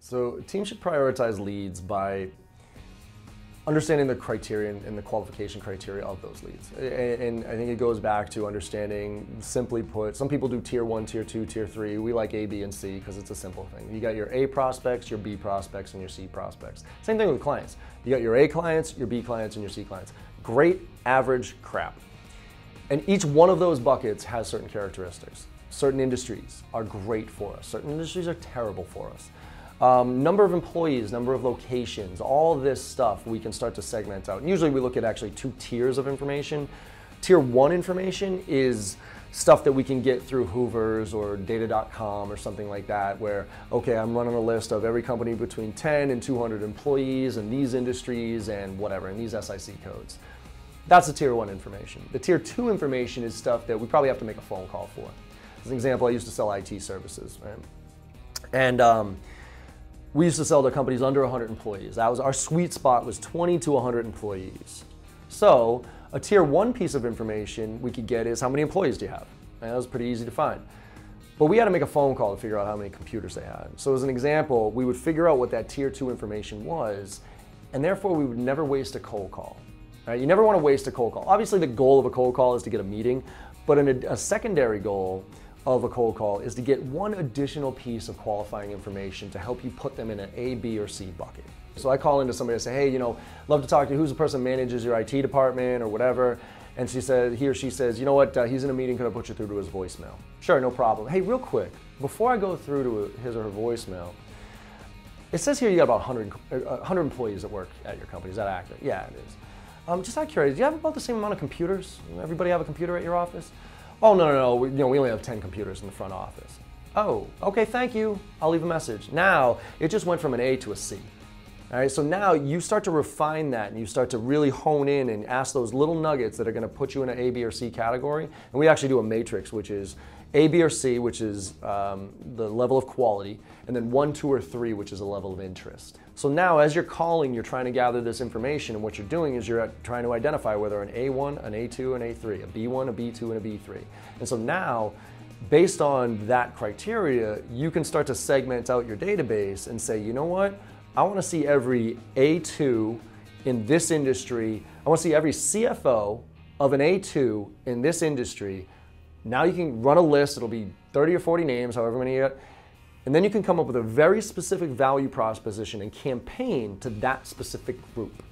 So teams should prioritize leads by understanding the criteria and the qualification criteria of those leads. And I think it goes back to understanding, simply put, some people do tier 1, tier 2, tier 3. We like A, B, and C because it's a simple thing. You got your A prospects, your B prospects, and your C prospects. Same thing with clients. You got your A clients, your B clients, and your C clients. Great, average, crap. And each one of those buckets has certain characteristics. Certain industries are great for us. Certain industries are terrible for us. Number of employees, number of locations, all this stuff we can start to segment out. And usually we look at actually 2 tiers of information. Tier 1 information is stuff that we can get through Hoover's or data.com or something like that, where, okay, I'm running a list of every company between 10 and 200 employees and these industries and whatever, and these SIC codes. That's the tier 1 information. The tier 2 information is stuff that we probably have to make a phone call for. As an example, I used to sell IT services, right? And we used to sell to companies under 100 employees. That was our sweet spot, was 20 to 100 employees. So a tier 1 piece of information we could get is how many employees do you have? And that was pretty easy to find. But we had to make a phone call to figure out how many computers they had. So as an example, we would figure out what that tier 2 information was, and therefore we would never waste a cold call. Right? You never want to waste a cold call. Obviously the goal of a cold call is to get a meeting, but a secondary goal of a cold call is to get one additional piece of qualifying information to help you put them in an A, B, or C bucket. So I call into somebody and say, hey, you know, love to talk to you. Who's the person that manages your IT department or whatever? And he or she says, you know what, he's in a meeting, can I put you through to his voicemail? Sure, no problem. Hey, real quick, before I go through to his or her voicemail, it says here you got about 100 employees that work at your company. Is that accurate? Yeah, it is. Just out of curiosity, do you have about the same amount of computers? Everybody have a computer at your office? Oh, no, we only have 10 computers in the front office. Oh, okay, thank you. I'll leave a message. Now, it just went from an A to a C. All right, so now you start to refine that and you start to really hone in and ask those little nuggets that are gonna put you in an A, B, or C category. And we actually do a matrix, which is A, B, or C, which is the level of quality, and then 1, 2, or 3, which is a level of interest. So now as you're calling, you're trying to gather this information, and what you're doing is you're trying to identify whether an A1, an A2, an A3, a B1, a B2, and a B3. And so now, based on that criteria, you can start to segment out your database and say, you know what? I want to see every A2 in this industry. I want to see every CFO of an A2 in this industry. Now you can run a list. It'll be 30 or 40 names, however many you get. And then you can come up with a very specific value proposition and campaign to that specific group.